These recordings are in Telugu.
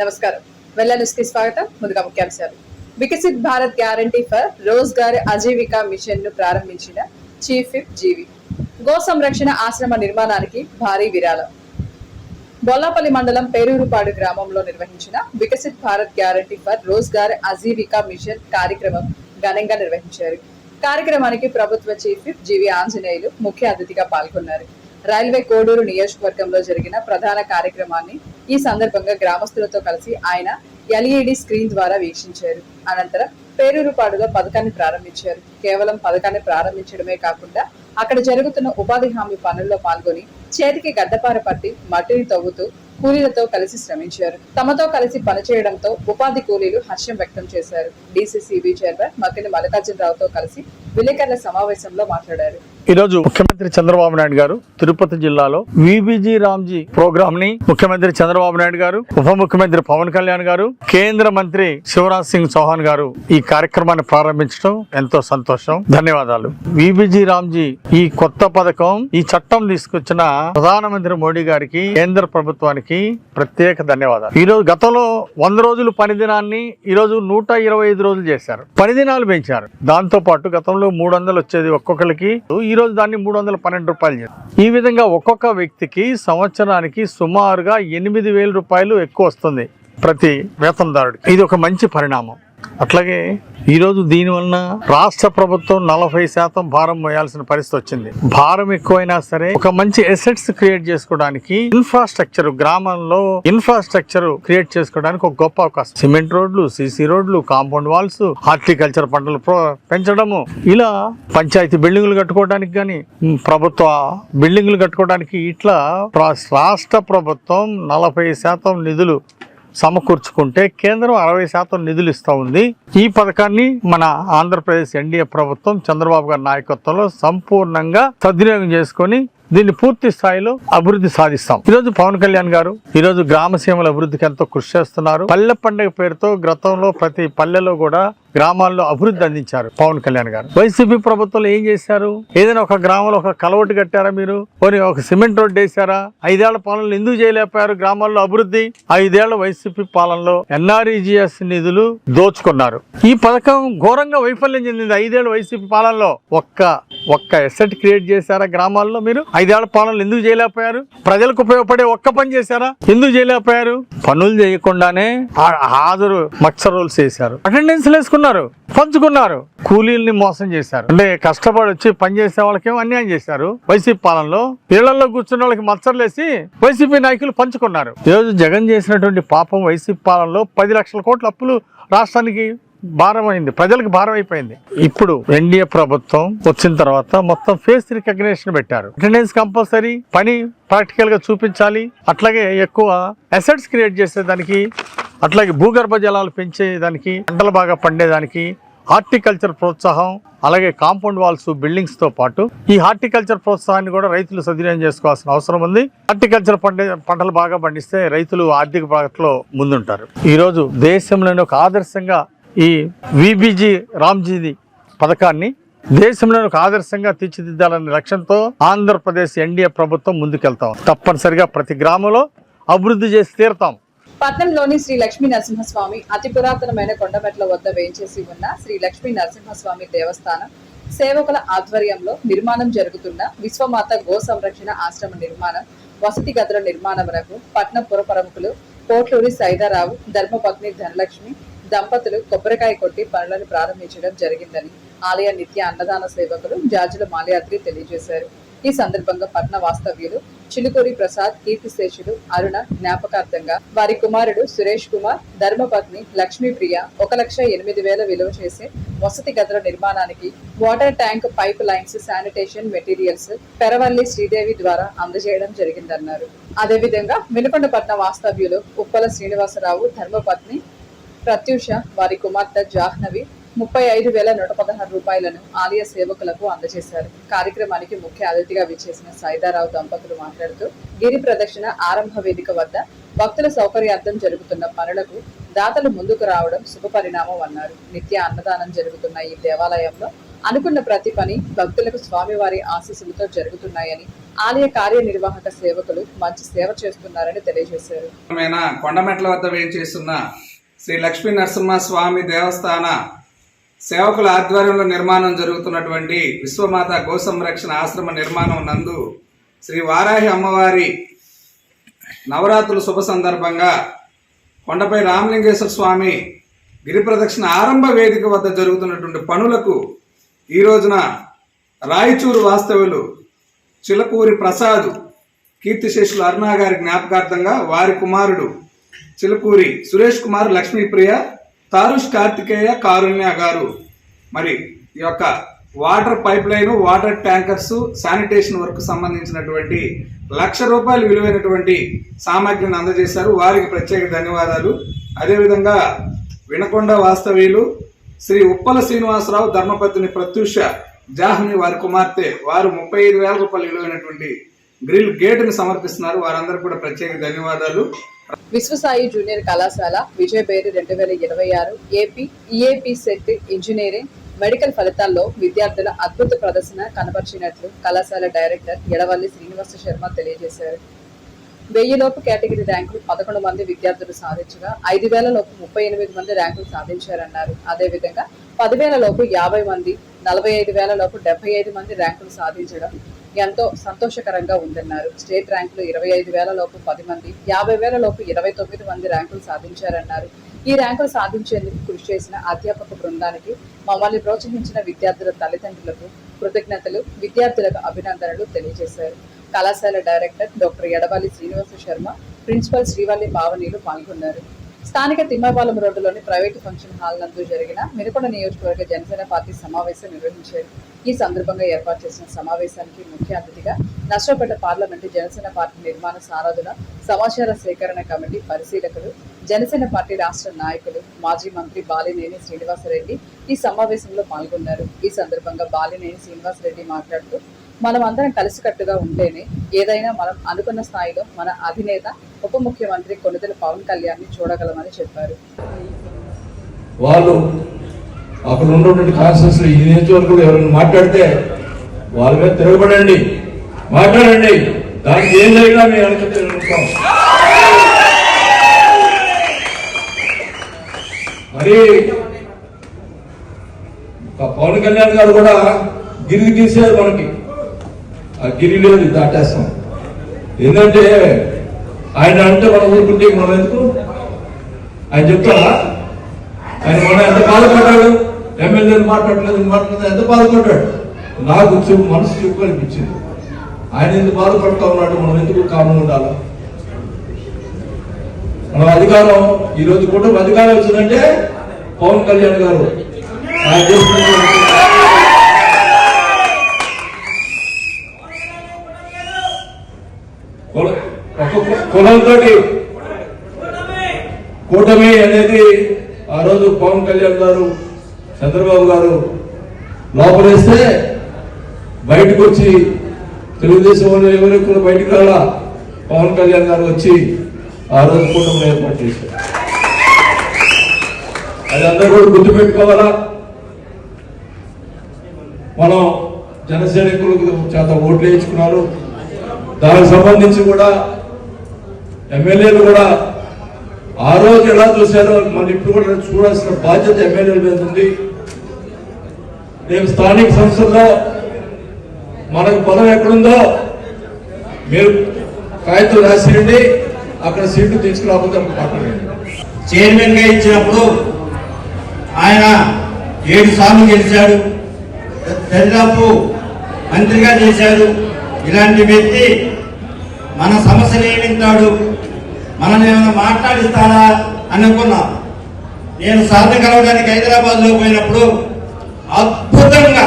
నమస్కారం. వెల్ల న్యూస్ కి స్వాగతం. ముందుగా ముఖ్యాంశాలు. Viksit Bharat guarantee for Rozgar Ajeevika mission ను ప్రారంభించిన చీఫ్ విప్ జీవి. గో సంరక్షణ ఆశ్రమ నిర్మాణానికి భారీ విరాళం. బొల్లాపల్లి మండలం పేరూరుపాడు గ్రామంలో నిర్వహించిన Viksit Bharat guarantee for Rozgar Ajeevika mission కార్యక్రమం ఘనంగా నిర్వహించారు. కార్యక్రమానికి ప్రభుత్వ చీఫ్ విప్ జీవి ఆంజనేయులు ముఖ్య అతిథిగా పాల్గొన్నారు. రైల్వే కోడూరు నియోజకవర్గంలో జరిగిన ప్రధాన కార్యక్రమాన్ని ఈ సందర్భంగా గ్రామస్తులతో కలిసి ఆయన ఎల్ఈడి స్క్రీన్ ద్వారా వీక్షించారు. అనంతరం పేరూరుపాడులో పథకాన్ని ప్రారంభించారు. కేవలం పథకాన్ని ప్రారంభించడమే కాకుండా అక్కడ జరుగుతున్న ఉపాధి హామీ పనుల్లో పాల్గొని చేతికి గడ్డపార పట్టి మట్టిని తవ్వుతూ కూలీలతో కలిసి శ్రమించారు. తమతో కలిసి పనిచేయడంతో ఉపాధి కూలీలు హర్షం వ్యక్తం చేశారు. డీసీసీబీ చైర్మన్ మక్కిన మల్లికార్జునరావుతో కలిసి విలేకరుల సమావేశంలో మాట్లాడారు. ఈ రోజు ముఖ్యమంత్రి చంద్రబాబు నాయుడు గారు తిరుపతి జిల్లాలో విబిజి రామ్జీ ప్రోగ్రామ్ ని ముఖ్యమంత్రి చంద్రబాబు నాయుడు గారు, ఉప ముఖ్యమంత్రి పవన్ కళ్యాణ్ గారు, కేంద్ర మంత్రి శివరాజ్ సింగ్ చౌహాన్ గారు ఈ కార్యక్రమాన్ని ప్రారంభించడం ఎంతో సంతోషం. ధన్యవాదాలు. విబిజి రామ్జీ ఈ కొత్త పథకం, ఈ చట్టం తీసుకొచ్చిన ప్రధానమంత్రి మోడీ గారికి, కేంద్ర ప్రభుత్వానికి ప్రత్యేక ధన్యవాదాలు. ఈ రోజు గతంలో 100 రోజులు పని దినాన్ని ఈ రోజు 125 రోజులు చేశారు. పని దినాలు పెంచారు. దాంతో పాటు గతంలో 300 వచ్చేది ఒక్కొక్కరికి, ఈ రోజు దాన్ని 312 రూపాయలు చేశారు. ఈ విధంగా ఒక్కొక్క వ్యక్తికి సంవత్సరానికి సుమారుగా 8,000 రూపాయలు ఎక్కువ వస్తుంది ప్రతి వేతనదారుడికి. ఇది ఒక మంచి పరిణామం. అట్లాగే ఈ రోజు దీనివల్ల రాష్ట్ర ప్రభుత్వం 40% భారం మోయాల్సిన పరిస్థితి వచ్చింది. భారం ఎక్కువైనా సరే ఒక మంచి అసెట్స్ క్రియేట్ చేసుకోవడానికి, ఇన్ఫ్రాస్ట్రక్చర్, గ్రామంలో ఇన్ఫ్రాస్ట్రక్చర్ క్రియేట్ చేసుకోవడానికి ఒక గొప్ప అవకాశం. సిమెంట్ రోడ్లు, సిసి రోడ్లు, కాంపౌండ్ వాల్స్, హార్టికల్చర్ పంటలు పెంచడము, ఇలా పంచాయతీ బిల్డింగులు కట్టుకోవడానికి కానీ, ప్రభుత్వ బిల్డింగులు కట్టుకోవడానికి, ఇట్లా రాష్ట్ర ప్రభుత్వం 40% నిధులు సమకూర్చుకుంటే కేంద్రం 60% నిధులు ఇస్తా ఉంది. ఈ పథకాన్ని మన ఆంధ్రప్రదేశ్ ఎన్డీఏ ప్రభుత్వం చంద్రబాబు గారి నాయకత్వంలో సంపూర్ణంగా సద్వినియోగం చేసుకొని దీన్ని పూర్తి స్థాయిలో అభివృద్ధి సాధిస్తాం. ఈరోజు పవన్ కళ్యాణ్ గారు ఈరోజు గ్రామసీమల అభివృద్ధికి ఎంతో కృషి చేస్తున్నారు. పల్లె పండుగ పేరుతో గతంలో ప్రతి పల్లెలో కూడా గ్రామాల్లో అభివృద్ధి అందించారు పవన్ కళ్యాణ్ గారు. వైసీపీ ప్రభుత్వంలో ఏం చేశారు? ఏదైనా ఒక గ్రామంలో ఒక కలవటు కట్టారా? మీరు ఒక సిమెంట్ రోడ్డు వేశారా? 5 ఏళ్ల పాలనలో ఎందుకు చేయలేకపోయారు గ్రామాల్లో అభివృద్ధి? 5 ఏళ్ల వైసీపీ పాలనలో ఎన్ఆర్ఈజీఎస్ నిధులు దోచుకున్నారు. ఈ పథకం ఘోరంగా వైఫల్యం చెందింది. 5 ఏళ్ల వైసీపీ పాలనలో ఒక్క ఎసెట్ క్రియేట్ చేశారా గ్రామాల్లో? మీరు 5 ఏళ్ల పాలనలో ఎందుకు చేయలేకపోయారు? ప్రజలకు ఉపయోగపడే ఒక్క పని చేశారా? ఎందుకు చేయలేకపోయారు? పనులు చేయకుండానే హాజరు మత్సరోల్స్ చేశారు, అటెండెన్స్ వేసుకున్నారు, పంచుకున్నారు, కూలీల్ని మోసం చేశారు. అంటే కష్టపడి వచ్చి పనిచేసే వాళ్ళకేమో అన్యాయం చేశారు. వైసీపీ పాలనలో ఇళ్లలో కూర్చున్న వాళ్ళకి మచ్చర్లేసి వైసీపీ నాయకులు పంచుకున్నారు. ఈరోజు జగన్ చేసినటువంటి పాపం వైసీపీ పాలనలో 10 లక్షల కోట్ల అప్పులు రాష్ట్రానికి భారం అయింది, ప్రజలకు భారం అయిపోయింది. ఇప్పుడు ఎన్డీఏ ప్రభుత్వం వచ్చిన తర్వాత మొత్తం ఫేస్ రికగ్నిషన్ పెట్టారు. అటెండెన్స్ కంపల్సరీ, పని ప్రాక్టికల్ గా చూపించాలి, అట్లాగే ఎక్కువ అసెట్స్ క్రియేట్ చేసేదానికి, అట్లాగే భూగర్భ జలాలు పెంచేదానికి, పంటలు బాగా పండేదానికి హార్టికల్చర్ ప్రోత్సాహం, అలాగే కాంపౌండ్ వాల్స్, బిల్డింగ్స్ తో పాటు ఈ హార్టికల్చర్ ప్రోత్సాహాన్ని కూడా రైతులు సద్వినియోగం చేసుకోవాల్సిన అవసరం ఉంది. హార్టికల్చర్ పంటలు బాగా పండిస్తే రైతులు ఆర్థిక భాగంలో ముందుంటారు. ఈ రోజు దేశంలోని ఒక ఆదర్శంగా ఈ విబిజి రామ్జీ పథకాన్ని దేశంలోని ఒక ఆదర్శంగా తీర్చిదిద్దాలనే లక్ష్యంతో ఆంధ్రప్రదేశ్ ఎన్డీఏ ప్రభుత్వం ముందుకెళ్తాం. తప్పనిసరిగా ప్రతి గ్రామంలో అభివృద్ధి చేసి తీరుతాం. పట్నంలోని శ్రీ లక్ష్మీ నరసింహస్వామి అతి పురాతనమైన కొండమెట్ల వద్ద వేయించేసి ఉన్న శ్రీ లక్ష్మీ నరసింహస్వామి దేవస్థానం సేవకుల ఆధ్వర్యంలో నిర్మాణం జరుగుతున్న విశ్వమాత గో సంరక్షణ ఆశ్రమ నిర్మాణం, వసతి గదుల నిర్మాణమునకు పట్నం పుర ప్రముఖులు పోట్లూరి సైదారావు, ధర్మపత్ని ధనలక్ష్మి దంపతులు కొబ్బరికాయ కొట్టి పనులను ప్రారంభించడం జరిగిందని ఆలయ నిత్య అన్నదాన సేవకులు జార్జుల మాల్యాద్రి తెలియజేశారు. ఈ సందర్భంగా పట్న వాస్తవ్యులు చిలుకూరి ప్రసాద్, కీర్తిశేషులు అరుణ జ్ఞాపకార్థంగా వారి కుమారుడు సురేష్ కుమార్, ధర్మపత్ని లక్ష్మీప్రియ 1,08,000 విలువ చేసే వసతి గదుల నిర్మాణానికి water tank, pipe lines, sanitation materials Peravalli Sridevi ద్వారా అందజేయడం జరిగిందన్నారు. అదేవిధంగా వినుకొండ పట్న వాస్తవ్యులు ఉప్పల శ్రీనివాసరావు, ధర్మపత్ని ప్రత్యూష, వారి కుమార్తె జాహ్నవి 35,116 రూపాయలను ఆలయ సేవకులకు అందజేశారు. కార్యక్రమానికి ముఖ్య అతిథిగా విచ్చేసిన సైదారావు దంపతులు మాట్లాడుతూ గిరి ప్రదక్షిణ ఆరంభ వేదిక వద్ద భక్తుల సౌకర్యార్థం జరుగుతున్న పనులకు దాతలు ముందుకు రావడం శుభ పరిణామం అన్నారు. నిత్య అన్నదానం జరుగుతున్న ఈ దేవాలయంలో అనుకున్న ప్రతి పని భక్తులకు స్వామివారి ఆశీస్సులతో జరుగుతున్నాయని, ఆలయ కార్యనిర్వాహక సేవకులు మంచి సేవ చేస్తున్నారని తెలియజేశారు. కొండమెట్ల వద్ద వేయించేస్తున్న శ్రీ లక్ష్మీ నరసింహ స్వామి దేవస్థాన సేవకుల ఆధ్వర్యంలో నిర్మాణం జరుగుతున్నటువంటి విశ్వమాత గో సంరక్షణ ఆశ్రమ నిర్మాణం నందు శ్రీ వారాహి అమ్మవారి నవరాత్రుల శుభ సందర్భంగా కొండపై రామలింగేశ్వర స్వామి గిరి ప్రదక్షిణ ఆరంభ వేదిక వద్ద జరుగుతున్నటువంటి పనులకు ఈ రోజున రాయచూరు వాస్తవ్యులు చిలకూరి ప్రసాద్ కీర్తిశేషులు అరుణ గారి జ్ఞాపకార్థంగా వారి కుమారుడు చిలకూరి సురేష్ కుమార్ లక్ష్మీప్రియ తారుష్ కార్తికేయ కారుణ్య గారు మరి ఈ యొక్క water pipe line, water tankers, sanitation work సంబంధించినటువంటి ₹1,00,000 విలువైనటువంటి సామాగ్రిని అందజేశారు. వారికి ప్రత్యేక ధన్యవాదాలు. అదేవిధంగా వినకొండ వాస్తవ్యులు శ్రీ ఉప్పల శ్రీనివాసరావు ధర్మపత్ని ప్రత్యూష జాహ్ని వారి కుమార్తె వారు ₹35,000 విలువైనటువంటి గ్రిల్ గేటును సమర్పిస్తున్నారు. వారందరికీ కూడా ప్రత్యేక ధన్యవాదాలు. విశ్వసాయి జూనియర్ కళాశాల విజయబేరి 2026 AP EAP set engineering medical ఫలితాల్లో విద్యార్థుల అద్భుత ప్రదర్శన కనబర్చినట్లు కళాశాల డైరెక్టర్ ఎడవల్లి శ్రీనివాస శర్మ తెలియజేశారు. 1000 లోపు కేటగిరీ ర్యాంకులు 11 మంది విద్యార్థులు సాధించగా 5,000 లోపు 38 మంది ర్యాంకులు సాధించారన్నారు. అదేవిధంగా 10,000 లోపు 50 మంది, 45,000 లోపు 75 మంది ర్యాంకులు సాధించడం ఎంతో సంతోషకరంగా ఉందన్నారు. స్టేట్ ర్యాంకులు 25,000 లోపు 10 మంది, 50,000 లోపు 29 మంది ర్యాంకులు సాధించారన్నారు. ఈ ర్యాంకులు సాధించేందుకు కృషి చేసిన అధ్యాపక బృందానికి, మమ్మల్ని ప్రోత్సహించిన విద్యార్థుల తల్లిదండ్రులకు కృతజ్ఞతలు, విద్యార్థులకు అభినందనలు తెలియజేశారు. కళాశాల director doctor Edavalli Srinivasa Sarma, principal Srivalli పావనీలు పాల్గొన్నారు. స్థానిక తిమ్మపాలెం రోడ్డులోని ప్రైవేటు ఫంక్షన్ హాల్ నందు జరిగిన వినకొండ నియోజకవర్గ జనసేన పార్టీ సమావేశం నిర్వహించారు. ఈ సందర్భంగా ఏర్పాటు చేసిన సమావేశానికి ముఖ్య అతిథిగా నర్సరావుపేట పార్లమెంటు జనసేన పార్టీ నిర్మాణ సారథుల సమాచార సేకరణ కమిటీ పరిశీలకులు, జనసేన పార్టీ రాష్ట్ర నాయకులు, మాజీ మంత్రి బాలినేని శ్రీనివాసరెడ్డి ఈ సమావేశంలో పాల్గొన్నారు. ఈ సందర్భంగా బాలినేని శ్రీనివాసరెడ్డి మాట్లాడుతూ, మనం అందరం కలిసికట్టుగా ఉంటేనే ఏదైనా మనం అనుకున్న స్థాయిలో మన అధినేత ఉప ముఖ్యమంత్రి కొణిదెల పవన్ కళ్యాణ్ ని చూడగలమని చెప్పారు. వాళ్ళు అక్కడ ఉన్నటువంటి కాన్సెన్స్ ఈ నియోజకవర్గంలో ఎవరైనా మాట్లాడితే వాళ్ళ మీద తిరగబడండి, మాట్లాడండి, దానికి ఏం జరిగినా మేము అనుకుంటాం. మరి పవన్ కళ్యాణ్ గారు కూడా గిరి గీసారు. మనకి ఆ గిరి లేదు, దాటేస్తాం. ఏంటంటే ఆయన అంటే మనం ఊరుకుంటే మనం ఎందుకు? ఆయన చెప్తారా? ఆయన మనం ఎంత బాధపడ్డాడు, ఎమ్మెల్యేలు మాట్లాడలేదు ఎంత బాధపడ్డాడు. నాకు మనసు ఎక్కువ అనిపించింది. ఆయన ఎందుకు బాధపడుతూ ఉన్నాడు, మనం ఎందుకు కామన్ ఉండాలి? మనం అధికారం ఈరోజు కుటుంబ అధికారం వచ్చిందంటే పవన్ కళ్యాణ్ గారు ఆయన చేస్తున్న కులంతో కూటమి అనేది ఆ రోజు పవన్ కళ్యాణ్ గారు, చంద్రబాబు గారు లోపలేస్తే బయటకు వచ్చి తెలుగుదేశం వాళ్ళు ఎవరు కూడా బయటకు రాలా, పవన్ కళ్యాణ్ గారు వచ్చి ఆ రోజు కూటమిని ఏర్పాటు చేశారు. అది అందరూ కూడా గుర్తుపెట్టుకోవాలా. మనం జనసైనికులకు చేత ఓట్లు వేయించుకున్నారు. దానికి సంబంధించి కూడా ఎమ్మెల్యేలు కూడా ఆ రోజు ఎలా చూశారో మనం ఇప్పుడు కూడా చూడాల్సిన బాధ్యత ఎమ్మెల్యేల మీద ఉంది. రేపు స్థానిక సంస్థల్లో మనకు పదం ఎక్కడుందో మీరు కాగితం రాసిరండి, అక్కడ సీట్లు తీసుకురాకపోతే మాట్లాడండి. చైర్మన్ గా ఇచ్చినప్పుడు ఆయన 7 సార్లు గెలిచాడు, దరిదాపు మంత్రిగా చేశాడు. ఇలాంటి వ్యక్తి మన సమస్యలు ఏమి వింటాడు, మనల్ని ఏమైనా మాట్లాడిస్తాడా అనుకున్నా. నేను సార్ని కలవడానికి హైదరాబాద్ లో పోయినప్పుడు అద్భుతంగా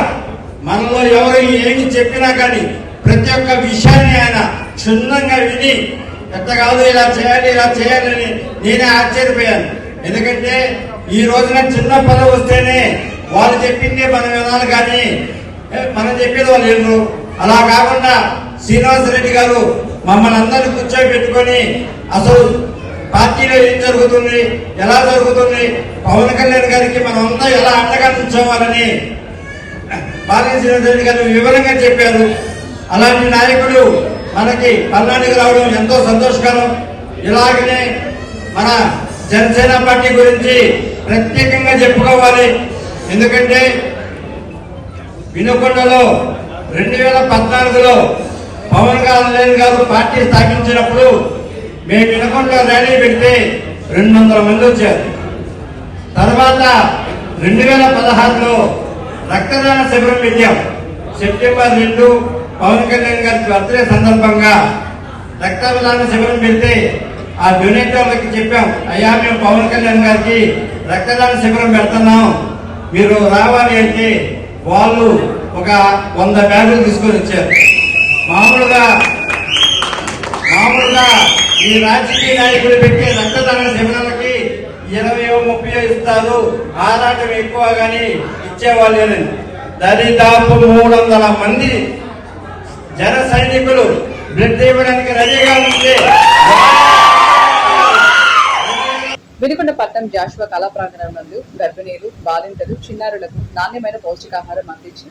మనలో ఎవరు ఏమి చెప్పినా కానీ ప్రతి ఒక్క విషయాన్ని ఆయన క్షుణ్ణంగా విని ఎట్ట కాదు ఇలా చేయాలని నేనే ఆశ్చర్యపోయాను. ఎందుకంటే ఈ రోజున చిన్న పదవి వస్తేనే వాళ్ళు చెప్పిందే మనం వినాలి, కానీ మనం చెప్పేది వాళ్ళు వినరు. అలా కాకుండా శ్రీనివాసరెడ్డి గారు మమ్మల్ని అందరినీ కూర్చోబెట్టుకొని అసలు పార్టీలో ఏం జరుగుతుంది, ఎలా జరుగుతుంది, పవన్ కళ్యాణ్ గారికి మనం అంతా ఎలా అండగా నిల్చోవాలని బాలినేని శ్రీనివాసరెడ్డి గారు వివరంగా చెప్పారు. అలాంటి నాయకుడు మనకి పల్నాడుకు రావడం ఎంతో సంతోషకరం. ఇలాగనే మన జనసేన పార్టీ గురించి ప్రత్యేకంగా చెప్పుకోవాలి. ఎందుకంటే వినుకొండలో 2014లో పవన్ కళ్యాణ్ గారు పార్టీ స్థాపించినప్పుడు మేము వినుకొండలో ర్యాలీ పెడితే 200 మంది వచ్చారు. తర్వాత 2016లో రక్తదాన శిబిరం పెట్టాం. సెప్టెంబర్ 2 పవన్ కళ్యాణ్ గారి బర్త్డే సందర్భంగా రక్తదాన శిబిరం పెడితే ఆ డొనేటర్లకి చెప్పాం, అయ్యా మేము పవన్ కళ్యాణ్ గారికి రక్తదాన శిబిరం పెడుతున్నాం, మీరు రావాలి అంటే వాళ్ళు ఒక 100 బ్యాగులు తీసుకొని వచ్చారు. మామూలుగా ఈ రాజకీయ నాయకులు పెట్టే రక్తదాన శిబిరాలకి 20-30 ఇస్తారు, ఆరాటం ఎక్కువ కానీ ఇచ్చేవాళ్ళేనని. దరిదాపు 300 మంది జన సైనికులు బ్లడ్ ఇవ్వడానికి రెడీగా ఉంటే వినుకొండ పట్టణం జాషువా కళా ప్రాంగణం నందు గర్భిణీలు, బాలింతలు, చిన్నారులకు నాణ్యమైన పౌష్టికాహారం అందించి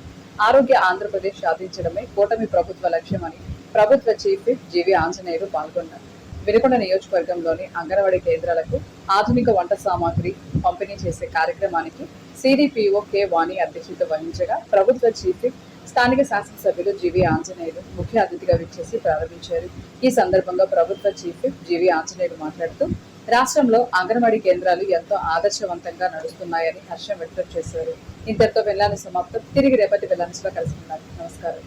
ఆరోగ్య ఆంధ్రప్రదేశ్ సాధించడమే కూటమి ప్రభుత్వ లక్ష్యమని ప్రభుత్వ చీఫ్ విప్ జీవి ఆంజనేయులు పాల్గొన్నారు. వినుకొండ నియోజకవర్గంలోని అంగన్వాడీ కేంద్రాలకు ఆధునిక వంట సామాగ్రి పంపిణీ చేసే కార్యక్రమానికి సిడిపిఓ కె వాణి అధ్యక్షత వహించగా ప్రభుత్వ చీఫ్ విప్ స్థానిక శాసనసభ్యులు జీవి ఆంజనేయులు ముఖ్య అతిథిగా విచ్చేసి ప్రారంభించారు. ఈ సందర్భంగా ప్రభుత్వ చీఫ్ విప్ జీవి ఆంజనేయులు మాట్లాడుతూ రాష్ట్రంలో అంగన్వాడీ కేంద్రాలు ఎంతో ఆదర్శవంతంగా నడుస్తున్నాయని హర్షం వ్యక్తం చేశారు. ఇంతటితో వెళ్ళాలని సమాప్తం. తిరిగి రేపటి వెళ్ళాల్సిగా కలుసుకున్నారు. నమస్కారం.